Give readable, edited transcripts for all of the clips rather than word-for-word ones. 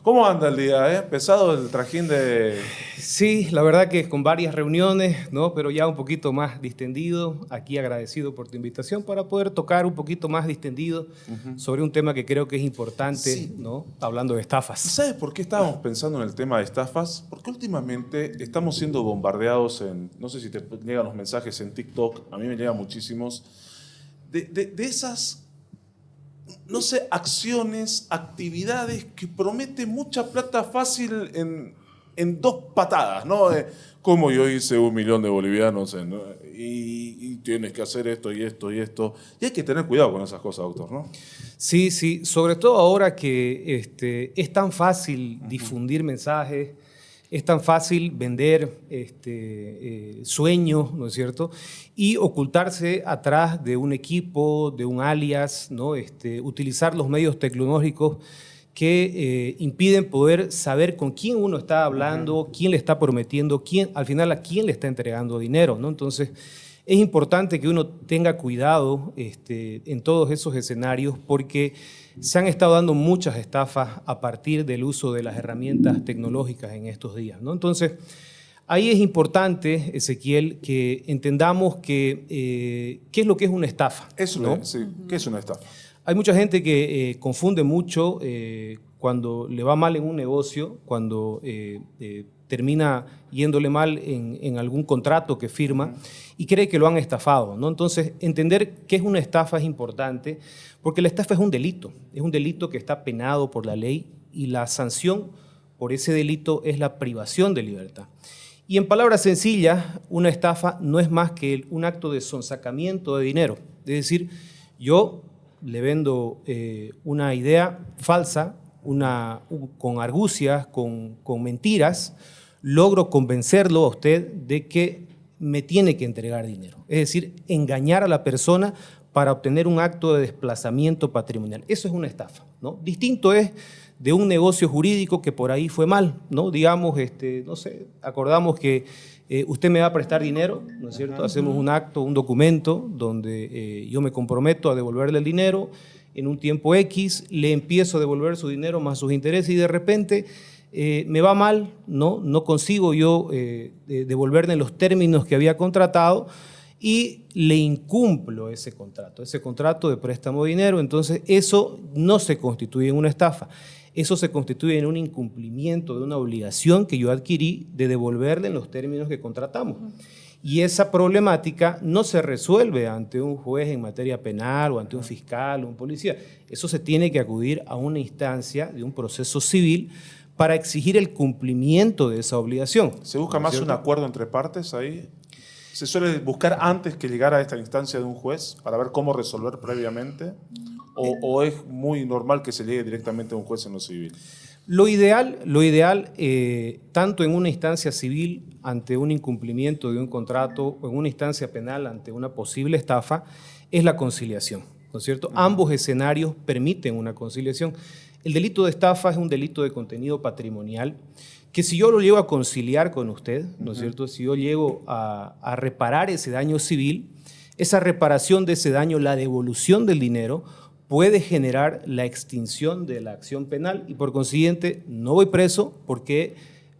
¿Cómo anda el día, Pesado el trajín de... Sí, la verdad que con varias reuniones, ¿no? Pero ya un poquito más distendido. Aquí agradecido por tu invitación para poder tocar un poquito más distendido sobre un tema que creo que es importante, Sí. ¿no? Hablando de estafas. ¿Sabes por qué estábamos pensando en el tema de estafas? Porque últimamente estamos siendo bombardeados en... No sé si te llegan los mensajes en TikTok, a mí me llegan muchísimos, de esas... no sé, acciones, actividades que prometen mucha plata fácil en dos patadas, ¿no? Como yo hice 1.000.000 de bolivianos y tienes que hacer esto y esto y esto. Y hay que tener cuidado con esas cosas, doctor, ¿no? Sí, sí, sobre todo ahora que es tan fácil difundir mensajes, es tan fácil vender sueños, ¿no es cierto? Y ocultarse atrás de un equipo, de un alias, ¿no? Utilizar los medios tecnológicos que impiden poder saber con quién uno está hablando, quién le está prometiendo, al final a quién le está entregando dinero, ¿no? Entonces, es importante que uno tenga cuidado en todos esos escenarios porque se han estado dando muchas estafas a partir del uso de las herramientas tecnológicas en estos días, ¿no? Entonces, ahí es importante, Ezequiel, que entendamos qué es lo que es una estafa. Eso, ¿no? sí. ¿Qué es una estafa? Hay mucha gente que confunde mucho cuando le va mal en un negocio, cuando termina yéndole mal en algún contrato que firma y cree que lo han estafado, ¿no? Entonces, entender qué es una estafa es importante porque la estafa es un delito que está penado por la ley y la sanción por ese delito es la privación de libertad. Y en palabras sencillas, una estafa no es más que un acto de sonsacamiento de dinero. Es decir, yo le vendo una idea falsa, con argucias, con mentiras, logro convencerlo a usted de que me tiene que entregar dinero. Es decir, engañar a la persona para obtener un acto de desplazamiento patrimonial. Eso es una estafa, ¿no? Distinto es de un negocio jurídico que por ahí fue mal, ¿no? Digamos, no sé, acordamos que usted me va a prestar dinero, ¿no es cierto? Hacemos un acto, un documento donde yo me comprometo a devolverle el dinero en un tiempo X, le empiezo a devolver su dinero más sus intereses y de repente me va mal, no consigo yo devolverle en los términos que había contratado y le incumplo ese contrato de préstamo de dinero. Entonces eso no se constituye en una estafa. Eso se constituye en un incumplimiento de una obligación que yo adquirí de devolverle en los términos que contratamos. Y esa problemática no se resuelve ante un juez en materia penal o ante un fiscal o un policía. Eso se tiene que acudir a una instancia de un proceso civil para exigir el cumplimiento de esa obligación. ¿Se busca más un acuerdo entre partes ahí? ¿Se suele buscar antes que llegar a esta instancia de un juez para ver cómo resolver previamente? ¿O es muy normal que se llegue directamente a un juez en lo civil? Lo ideal, tanto en una instancia civil ante un incumplimiento de un contrato o en una instancia penal ante una posible estafa, es la conciliación, ¿no es cierto? Ambos escenarios permiten una conciliación. El delito de estafa es un delito de contenido patrimonial que si yo lo llego a conciliar con usted, ¿no es cierto? Si yo llego a reparar ese daño civil, esa reparación de ese daño, la devolución del dinero, puede generar la extinción de la acción penal y por consiguiente no voy preso porque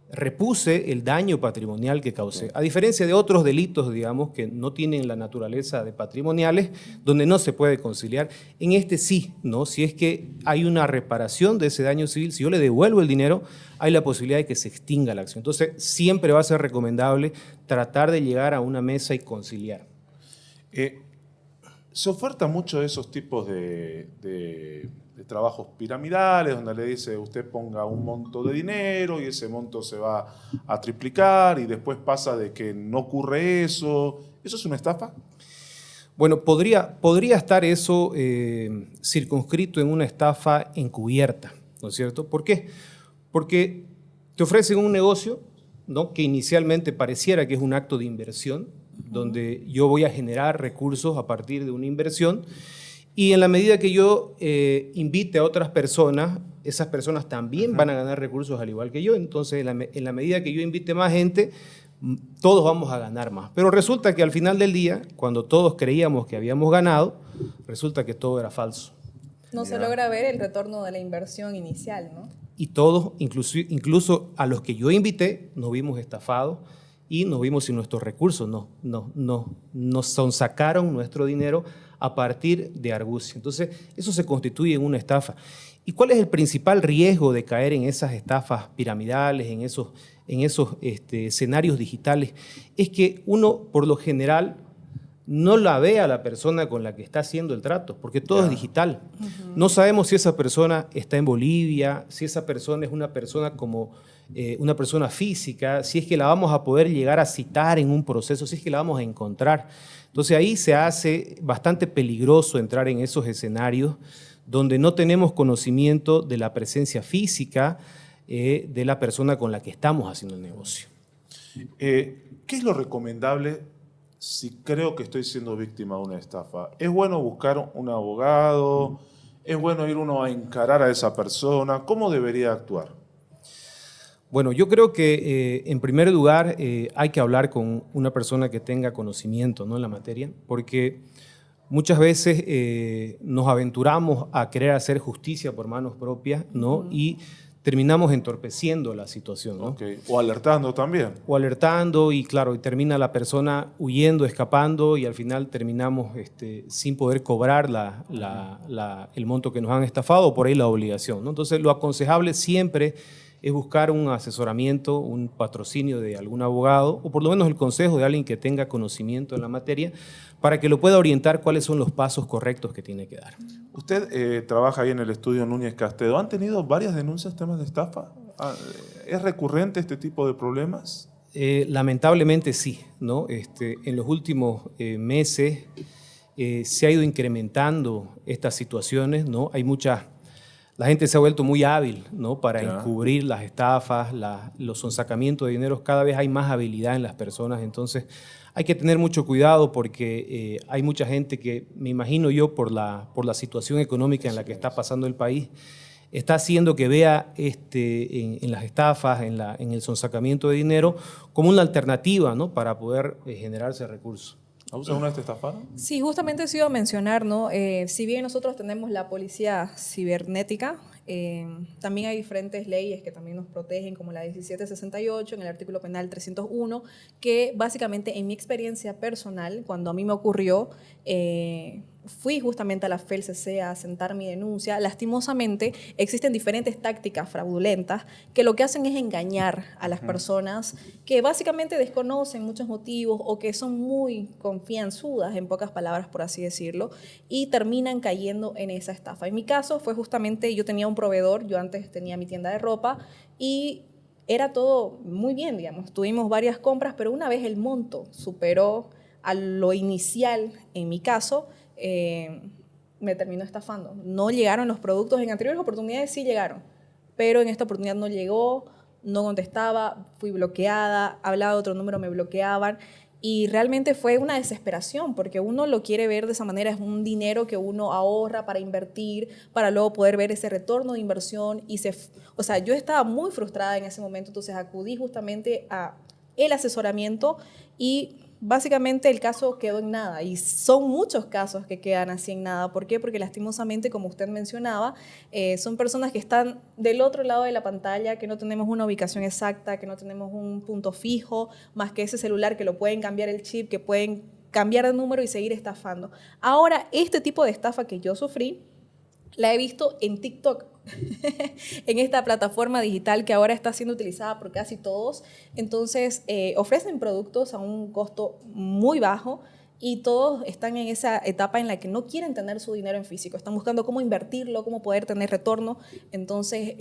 repuse el daño patrimonial que causé. A diferencia de otros delitos, digamos, que no tienen la naturaleza de patrimoniales, donde no se puede conciliar, en este sí, ¿no? Si es que hay una reparación de ese daño civil, si yo le devuelvo el dinero, hay la posibilidad de que se extinga la acción. Entonces, siempre va a ser recomendable tratar de llegar a una mesa y conciliar. Se oferta mucho de esos tipos de trabajos piramidales, donde le dice usted ponga un monto de dinero y ese monto se va a triplicar y después pasa de que no ocurre eso. ¿Eso es una estafa? Bueno, podría estar eso circunscrito en una estafa encubierta, ¿no es cierto? ¿Por qué? Porque te ofrecen un negocio, ¿no? Que inicialmente pareciera que es un acto de inversión, donde yo voy a generar recursos a partir de una inversión y en la medida que yo invite a otras personas, esas personas también van a ganar recursos al igual que yo. Entonces, en la medida que yo invite más gente, todos vamos a ganar más. Pero resulta que al final del día, cuando todos creíamos que habíamos ganado, resulta que todo era falso. No se logra ver el retorno de la inversión inicial, ¿no? Y todos, incluso a los que yo invité, nos vimos estafados y nos vimos sin nuestros recursos. Nos sonsacaron nuestro dinero a partir de argucia. Entonces, eso se constituye en una estafa. ¿Y cuál es el principal riesgo de caer en esas estafas piramidales, en esos escenarios digitales? Es que uno, por lo general, no la ve a la persona con la que está haciendo el trato, porque todo es digital. No sabemos si esa persona está en Bolivia, si esa persona es una persona como una persona física, si es que la vamos a poder llegar a citar en un proceso, si es que la vamos a encontrar. Entonces ahí se hace bastante peligroso entrar en esos escenarios donde no tenemos conocimiento de la presencia física de la persona con la que estamos haciendo el negocio. ¿Qué es lo recomendable si creo que estoy siendo víctima de una estafa? ¿Es bueno buscar un abogado? ¿Es bueno ir uno a encarar a esa persona? ¿Cómo debería actuar? Bueno, yo creo que en primer lugar hay que hablar con una persona que tenga conocimiento, ¿no?, en la materia, porque muchas veces nos aventuramos a querer hacer justicia por manos propias, ¿no? Y terminamos entorpeciendo la situación, ¿no? Okay. O alertando también. O alertando y claro, y termina la persona huyendo, escapando y al final terminamos sin poder cobrar el monto que nos han estafado o por ahí la obligación, ¿no? Entonces lo aconsejable siempre es buscar un asesoramiento, un patrocinio de algún abogado o por lo menos el consejo de alguien que tenga conocimiento en la materia para que lo pueda orientar cuáles son los pasos correctos que tiene que dar. Usted trabaja ahí en el estudio Núñez Castedo. ¿Han tenido varias denuncias, temas de estafa? ¿Es recurrente este tipo de problemas? Lamentablemente sí, ¿no? En los últimos meses se ha ido incrementando estas situaciones, ¿no? La gente se ha vuelto muy hábil, ¿no?, para encubrir las estafas, los sonsacamientos de dinero. Cada vez hay más habilidad en las personas, entonces hay que tener mucho cuidado porque hay mucha gente que, me imagino yo, por la situación económica en la que está pasando el país, está haciendo que vea en las estafas, en el sonsacamiento de dinero, como una alternativa, ¿no?, para poder generarse recursos. ¿Alguna vez te estafaron? Sí, justamente eso iba a mencionar, ¿no? Si bien nosotros tenemos la policía cibernética, también hay diferentes leyes que también nos protegen, como la 1768, en el artículo penal 301, que básicamente en mi experiencia personal, cuando a mí me ocurrió, fui justamente a la FELCC a sentar mi denuncia. Lastimosamente, existen diferentes tácticas fraudulentas que lo que hacen es engañar a las personas que básicamente desconocen muchos motivos o que son muy confianzudas, en pocas palabras, por así decirlo, y terminan cayendo en esa estafa. En mi caso fue justamente, yo tenía un proveedor, yo antes tenía mi tienda de ropa y era todo muy bien, digamos. Tuvimos varias compras, pero una vez el monto superó a lo inicial, en mi caso, me terminó estafando. No llegaron los productos, en anteriores oportunidades sí llegaron, pero en esta oportunidad no llegó, no contestaba, fui bloqueada, hablaba de otro número, me bloqueaban y realmente fue una desesperación porque uno lo quiere ver de esa manera, es un dinero que uno ahorra para invertir, para luego poder ver ese retorno de inversión o sea, yo estaba muy frustrada en ese momento, entonces acudí justamente a el asesoramiento y básicamente el caso quedó en nada y son muchos casos que quedan así en nada. ¿Por qué? Porque lastimosamente, como usted mencionaba, son personas que están del otro lado de la pantalla, que no tenemos una ubicación exacta, que no tenemos un punto fijo, más que ese celular que lo pueden cambiar el chip, que pueden cambiar de número y seguir estafando. Ahora, este tipo de estafa que yo sufrí, la he visto en TikTok, en esta plataforma digital que ahora está siendo utilizada por casi todos. Entonces, ofrecen productos a un costo muy bajo y todos están en esa etapa en la que no quieren tener su dinero en físico. Están buscando cómo invertirlo, cómo poder tener retorno. Entonces,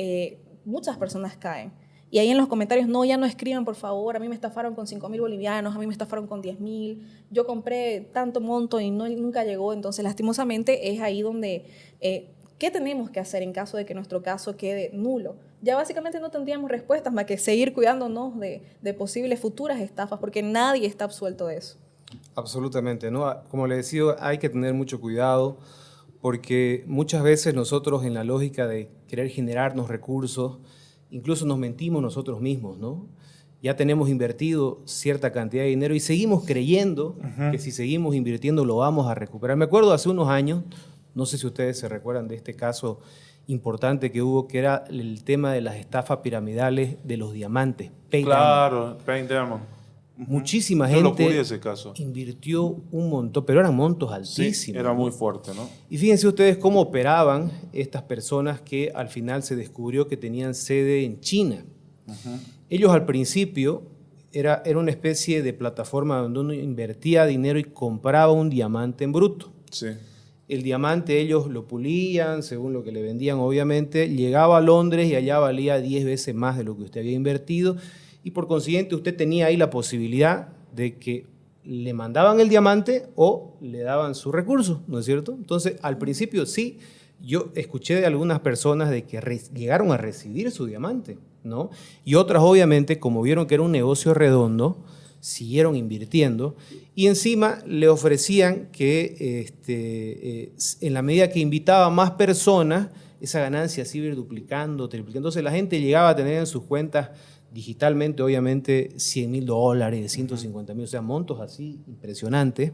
muchas personas caen. Y ahí en los comentarios, no, ya no escriban, por favor, a mí me estafaron con 5.000 bolivianos, a mí me estafaron con 10.000, yo compré tanto monto y nunca llegó. Entonces, lastimosamente, es ahí donde... ¿qué tenemos que hacer en caso de que nuestro caso quede nulo? Ya básicamente no tendríamos respuestas más que seguir cuidándonos de posibles futuras estafas, porque nadie está absuelto de eso. Absolutamente, ¿no? Como le decía, hay que tener mucho cuidado porque muchas veces nosotros en la lógica de querer generarnos recursos, incluso nos mentimos nosotros mismos, ¿no? Ya tenemos invertido cierta cantidad de dinero y seguimos creyendo que si seguimos invirtiendo lo vamos a recuperar. Me acuerdo hace unos años, No sé si ustedes se recuerdan de este caso importante que hubo, que era el tema de las estafas piramidales de los diamantes. Claro, Paint Diamond. Muchísima Yo lo gente cubrí ese caso. invirtió un montón, pero eran montos altísimos. Sí, era muy fuerte, ¿no? Y fíjense ustedes cómo operaban estas personas que al final se descubrió que tenían sede en China. Ellos al principio era una especie de plataforma donde uno invertía dinero y compraba un diamante en bruto. Sí. El diamante ellos lo pulían según lo que le vendían, obviamente. Llegaba a Londres y allá valía 10 veces más de lo que usted había invertido. Y por consiguiente usted tenía ahí la posibilidad de que le mandaban el diamante o le daban sus recursos, ¿no es cierto? Entonces, al principio sí, yo escuché de algunas personas de que llegaron a recibir su diamante, ¿no? Y otras, obviamente, como vieron que era un negocio redondo, siguieron invirtiendo y encima le ofrecían que en la medida que invitaba más personas, esa ganancia se iba a ir duplicando, triplicando. Entonces, la gente llegaba a tener en sus cuentas digitalmente, obviamente, $100,000, $150,000, o sea, montos así impresionantes.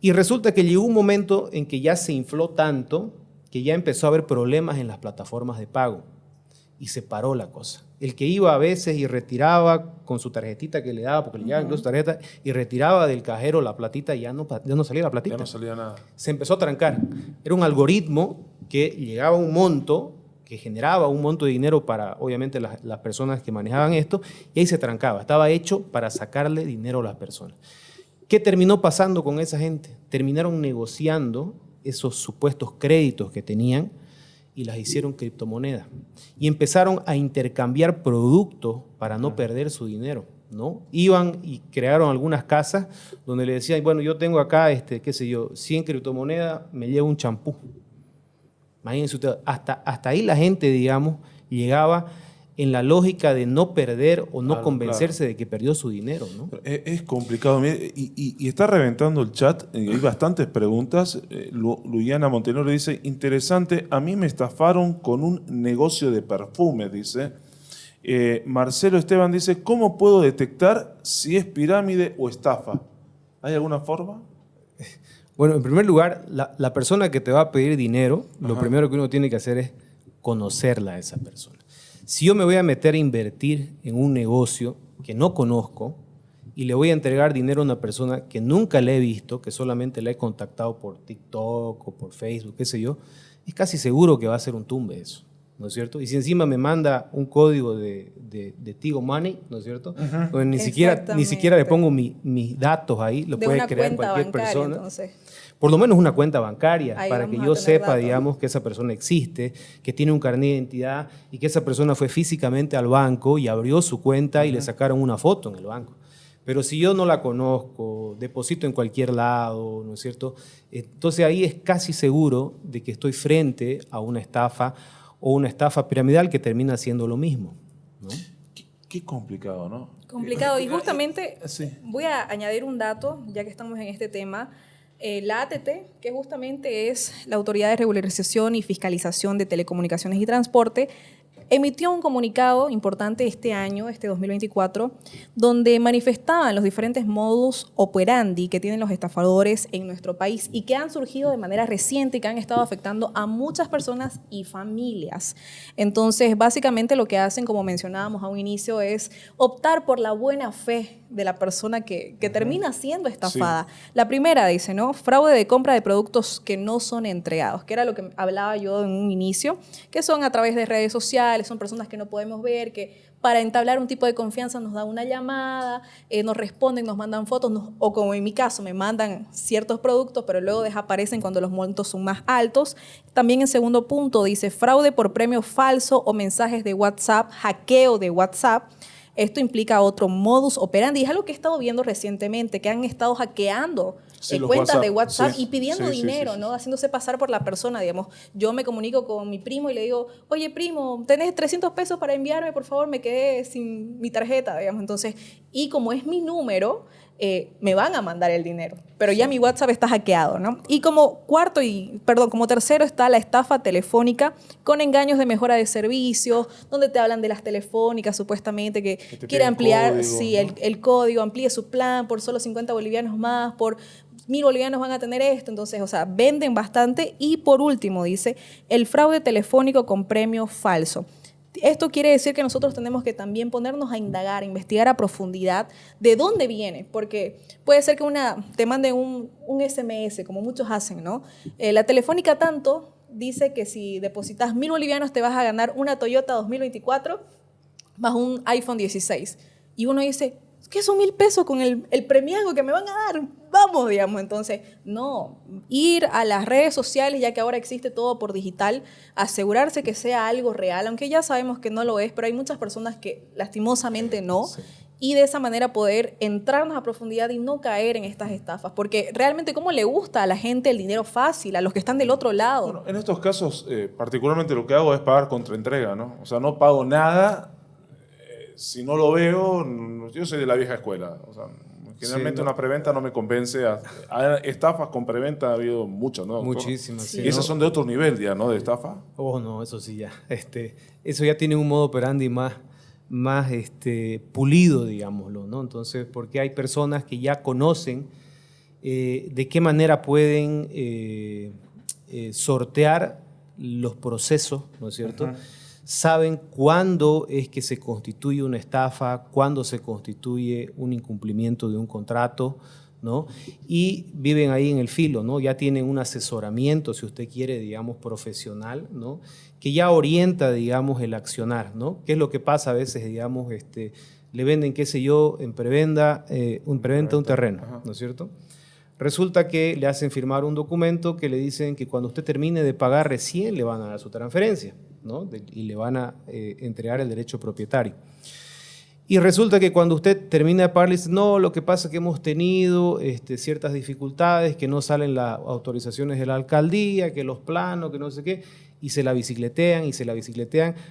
Y resulta que llegó un momento en que ya se infló tanto que ya empezó a haber problemas en las plataformas de pago y se paró la cosa. El que iba a veces y retiraba con su tarjetita que le daba, porque le llevaba incluso tarjeta, y retiraba del cajero la platita, ya no salía la platita. Ya no salía nada. Se empezó a trancar. Era un algoritmo que llegaba a un monto, que generaba un monto de dinero para, obviamente, las personas que manejaban esto, y ahí se trancaba. Estaba hecho para sacarle dinero a las personas. ¿Qué terminó pasando con esa gente? Terminaron negociando esos supuestos créditos que tenían y las hicieron criptomonedas. Y empezaron a intercambiar productos para no perder su dinero, ¿no? Iban y crearon algunas casas donde le decían, bueno, yo tengo acá, qué sé yo, 100 criptomonedas, me llevo un champú. Imagínense ustedes, hasta ahí la gente, digamos, llegaba en la lógica de no perder o no convencerse de que perdió su dinero, ¿no? Es complicado. Y está reventando el chat. Hay bastantes preguntas. Luyana Montenegro dice, interesante, a mí me estafaron con un negocio de perfume, dice. Marcelo Esteban dice, ¿cómo puedo detectar si es pirámide o estafa? ¿Hay alguna forma? Bueno, en primer lugar, la persona que te va a pedir dinero, lo primero que uno tiene que hacer es conocerla a esa persona. Si yo me voy a meter a invertir en un negocio que no conozco y le voy a entregar dinero a una persona que nunca le he visto, que solamente la he contactado por TikTok o por Facebook, qué sé yo, es casi seguro que va a ser un tumbe eso, ¿no es cierto? Y si encima me manda un código de Tigo Money, ¿no es cierto? Pues ni siquiera le pongo mis datos ahí, lo puede crear cualquier persona. Entonces, por lo menos una cuenta bancaria, para que yo sepa, digamos, que esa persona existe, que tiene un carnet de identidad y que esa persona fue físicamente al banco y abrió su cuenta y le sacaron una foto en el banco. Pero si yo no la conozco, deposito en cualquier lado, ¿no es cierto? Entonces ahí es casi seguro de que estoy frente a una estafa o una estafa piramidal que termina siendo lo mismo, ¿no? Qué complicado, ¿no? Complicado. Y justamente sí. Voy a añadir un dato, ya que estamos en este tema. La ATT, que justamente es la Autoridad de Regularización y Fiscalización de Telecomunicaciones y Transporte, emitió un comunicado importante este año, 2024, donde manifestaban los diferentes modus operandi que tienen los estafadores en nuestro país y que han surgido de manera reciente y que han estado afectando a muchas personas y familias. Entonces, básicamente lo que hacen, como mencionábamos a un inicio, es optar por la buena fe de la persona que termina siendo estafada. Sí. La primera dice, ¿no? Fraude de compra de productos que no son entregados, que era lo que hablaba yo en un inicio, que son a través de redes sociales, son personas que no podemos ver, que para entablar un tipo de confianza nos dan una llamada, nos responden, nos mandan fotos, o como en mi caso, me mandan ciertos productos, pero luego desaparecen cuando los montos son más altos. También en segundo punto dice fraude por premio falso o mensajes de WhatsApp, hackeo de WhatsApp. Esto implica otro modus operandi. Es algo que he estado viendo recientemente, que han estado hackeando cuentas de WhatsApp y pidiendo dinero, ¿no? Haciéndose pasar por la persona, digamos. Yo me comunico con mi primo y le digo, oye, primo, ¿tenés 300 pesos para enviarme? Por favor, me quedé sin mi tarjeta, digamos. Entonces, y como es mi número, me van a mandar el dinero, pero ya mi WhatsApp está hackeado, ¿no? Y como tercero está la estafa telefónica con engaños de mejora de servicios, donde te hablan de las telefónicas supuestamente que quiere ampliar el código, amplíe su plan por solo 50 bolivianos más, por 1.000 bolivianos van a tener esto, entonces, o sea, venden bastante. Y por último, dice, el fraude telefónico con premio falso. Esto quiere decir que nosotros tenemos que también ponernos a indagar, a investigar a profundidad de dónde viene, porque puede ser que te mande un SMS, como muchos hacen, ¿no? La Telefónica tanto dice que si depositas 1.000 bolivianos te vas a ganar una Toyota 2024 más un iPhone 16. Y uno dice, ¿qué son 1.000 pesos con el premiado que me van a dar? Vamos, digamos. Entonces, no, ir a las redes sociales, ya que ahora existe todo por digital, asegurarse que sea algo real, aunque ya sabemos que no lo es, pero hay muchas personas que lastimosamente no. Sí. Y de esa manera poder entrarnos a profundidad y no caer en estas estafas. Porque realmente, ¿cómo le gusta a la gente el dinero fácil, a los que están del otro lado? Bueno, en estos casos, particularmente lo que hago es pagar contra entrega, ¿no? O sea, no pago nada. Si no lo veo, yo soy de la vieja escuela. O sea, generalmente sí, una preventa no me convence. Estafas con preventa ha habido muchas, ¿no, doctor? Muchísimas, sí. Y esas son de otro nivel ya, ¿no? De estafa. Oh, no, eso sí ya. Eso ya tiene un modo operandi más pulido, digámoslo, ¿no? Entonces, porque hay personas que ya conocen de qué manera pueden sortear los procesos, ¿no es cierto? Uh-huh. Saben cuándo es que se constituye una estafa, cuándo se constituye un incumplimiento de un contrato, ¿no? Y viven ahí en el filo, ¿no? Ya tienen un asesoramiento, si usted quiere, digamos, profesional, ¿no? Que ya orienta, digamos, el accionar, ¿no? ¿Qué es lo que pasa a veces, digamos, le venden, qué sé yo, en preventa un terreno, ajá, ¿no es cierto? Resulta que le hacen firmar un documento que le dicen que cuando usted termine de pagar recién le van a dar su transferencia, ¿no? Y le van a entregar el derecho propietario. Y resulta que cuando usted termina de pagar, le dice, no, lo que pasa es que hemos tenido ciertas dificultades, que no salen las autorizaciones de la alcaldía, que los planos, que no sé qué, y se la bicicletean,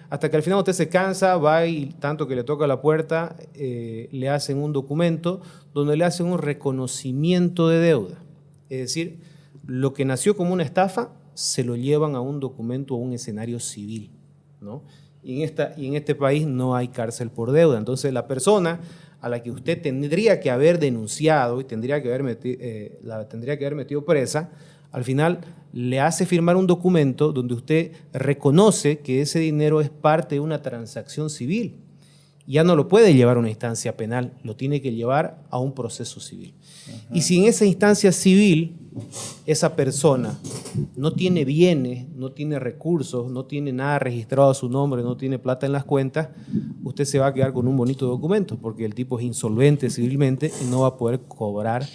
hasta que al final usted se cansa, va y tanto que le toca la puerta, le hacen un documento donde le hacen un reconocimiento de deuda. Es decir, lo que nació como una estafa, se lo llevan a un documento, a un escenario civil, ¿no? Y en este país no hay cárcel por deuda. Entonces, la persona a la que usted tendría que haber denunciado y la tendría que haber metido presa, al final le hace firmar un documento donde usted reconoce que ese dinero es parte de una transacción civil. Ya no lo puede llevar a una instancia penal, lo tiene que llevar a un proceso civil. Uh-huh. Y si en esa instancia civil esa persona no tiene bienes, no tiene recursos, no tiene nada registrado a su nombre, no tiene plata en las cuentas, usted se va a quedar con un bonito documento porque el tipo es insolvente civilmente y no va a poder cobrar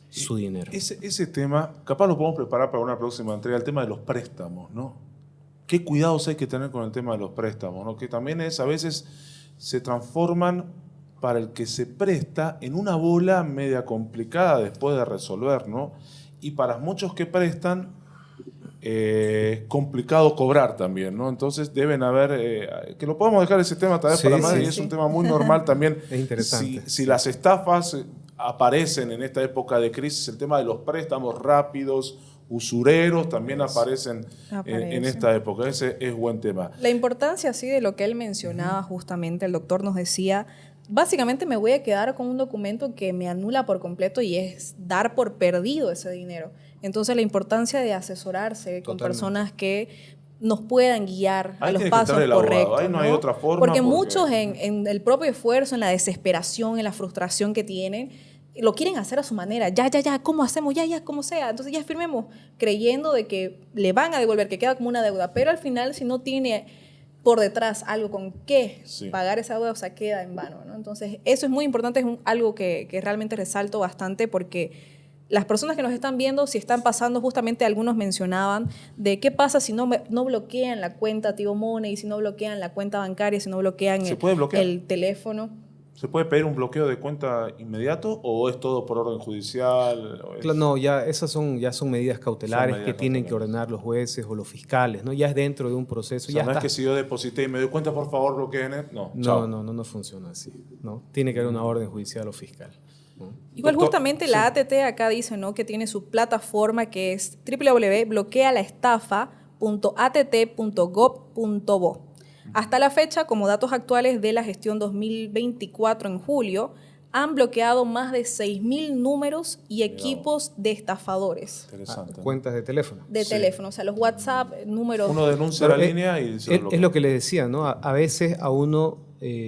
su dinero. Ese tema, capaz lo podemos preparar para una próxima entrega, el tema de los préstamos, ¿no? ¿Qué cuidados hay que tener con el tema de los préstamos, ¿no? Que también a veces se transforman para el que se presta en una bola media complicada después de resolver, ¿no? Y para muchos que prestan, complicado cobrar también, ¿no? Entonces deben haber, que lo podemos dejar ese tema tal vez para más, y es un tema muy normal también. Es interesante. Si las estafas aparecen en esta época de crisis, el tema de los préstamos rápidos, usureros, también aparecen en esta época. Ese es buen tema. La importancia, sí, de lo que él mencionaba justamente, el doctor nos decía, básicamente me voy a quedar con un documento que me anula por completo y es dar por perdido ese dinero. Entonces, la importancia de asesorarse con personas que nos puedan guiar a los pasos correctos. Ahí no hay otra forma. Porque muchos en el propio esfuerzo, en la desesperación, en la frustración que tienen, lo quieren hacer a su manera. Ya, ¿cómo hacemos? Ya, como sea. Entonces ya firmemos, creyendo de que le van a devolver, que queda como una deuda. Pero al final, si no tiene por detrás algo con qué pagar esa deuda, o sea, queda en vano, ¿no? Entonces, eso es muy importante, es algo que realmente resalto bastante porque las personas que nos están viendo, si están pasando, justamente algunos mencionaban, de qué pasa si no bloquean la cuenta Tigo Money, si no bloquean la cuenta bancaria, si no bloquean el teléfono. ¿Se puede pedir un bloqueo de cuenta inmediato o es todo por orden judicial? No, esas son medidas cautelares que tienen que ordenar los jueces o los fiscales, ¿no? Ya es dentro de un proceso. O sea, no es que si yo deposité y me doy cuenta, por favor, bloqueen. No funciona así, ¿no? Tiene que haber una orden judicial o fiscal, ¿no? Igual justamente la ATT acá dice, ¿no?, que tiene su plataforma que es www.bloquealaestafa.att.gov.bo. Hasta la fecha, como datos actuales de la gestión 2024 en julio, han bloqueado más de 6.000 números y equipos de estafadores Interesante. Cuentas de teléfono. de teléfono. O sea, los WhatsApp, números... Uno denuncia la línea y se Es lo que les decía, ¿no? A veces a uno,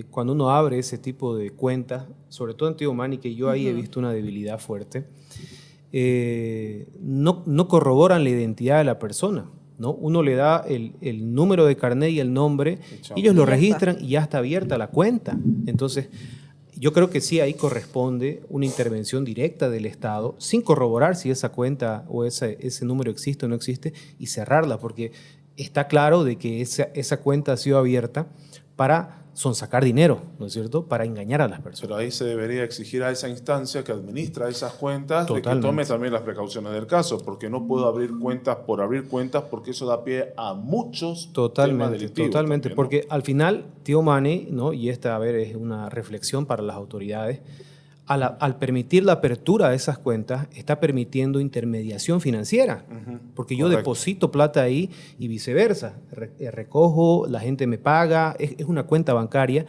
cuando uno abre ese tipo de cuentas, sobre todo en Tío Manny, que yo ahí he visto una debilidad fuerte, no corroboran la identidad de la persona, ¿no? Uno le da el número de carnet y el nombre, ellos lo registran y ya está abierta la cuenta. Entonces, yo creo que sí, ahí corresponde una intervención directa del Estado, sin corroborar si esa cuenta o ese número existe o no existe, y cerrarla, porque está claro de que esa cuenta ha sido abierta para sonsacar dinero, ¿no es cierto?, para engañar a las personas. Pero ahí se debería exigir a esa instancia que administra esas cuentas de que Totalmente. tome también las precauciones del caso, porque no puedo abrir cuentas por abrir cuentas, porque eso da pie a muchos temas delictivos. Totalmente, también, ¿no? porque al final, Tío Manny, ¿no? Y esta, a ver, es una reflexión para las autoridades, al permitir la apertura de esas cuentas, está permitiendo intermediación financiera, porque yo Correcto. deposito plata ahí y viceversa, recojo, la gente me paga, es una cuenta bancaria,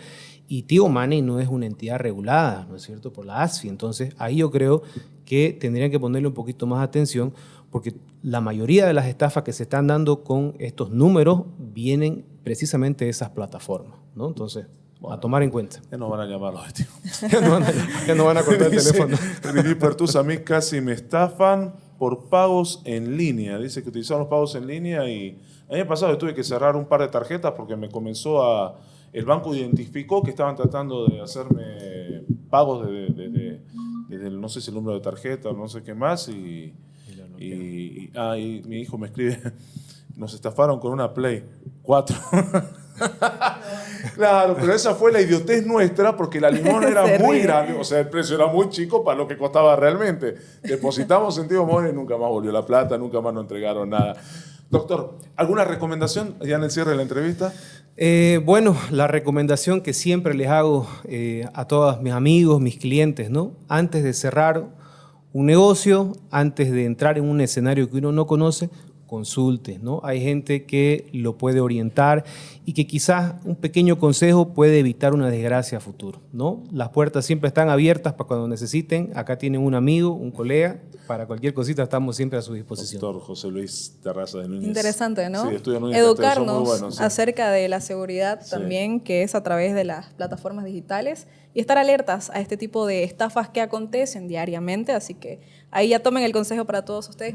y Tío Manny no es una entidad regulada, ¿no es cierto?, por la ASFI. Entonces, ahí yo creo que tendrían que ponerle un poquito más atención, porque la mayoría de las estafas que se están dando con estos números vienen precisamente de esas plataformas, ¿no? Entonces, bueno, a tomar en cuenta. Ya nos van a llamar los tío. Ya no van a cortar el Dice teléfono. Ricky Pertus, a mí casi me estafan por pagos en línea. Dice que utilizaron los pagos en línea y el año pasado tuve que cerrar un par de tarjetas porque me comenzó a... El banco identificó que estaban tratando de hacerme pagos desde no sé si el número de tarjeta o no sé qué más y mi hijo me escribe, nos estafaron con una Play 4. Claro, pero esa fue la idiotez nuestra porque la limón era muy grande, o sea, el precio era muy chico para lo que costaba realmente. Depositamos en Tío Manny y nunca más volvió la plata, nunca más nos entregaron nada. Doctor, ¿alguna recomendación ya en el cierre de la entrevista? Bueno, la recomendación que siempre les hago a todos mis amigos, mis clientes, ¿no? Antes de cerrar un negocio, antes de entrar en un escenario que uno no conoce, consulte, ¿no? Hay gente que lo puede orientar y que quizás un pequeño consejo puede evitar una desgracia a futuro, ¿no? Las puertas siempre están abiertas para cuando necesiten. Acá tienen un amigo, un colega. Para cualquier cosita estamos siempre a su disposición. Doctor José Luis Terraza de Núñez. Interesante, ¿no? Sí, estudio Núñez Educarnos Castillo, son muy buenos, sí. acerca de la seguridad también, que es a través de las plataformas digitales, y estar alertas a este tipo de estafas que acontecen diariamente. Así que ahí ya tomen el consejo para todos ustedes.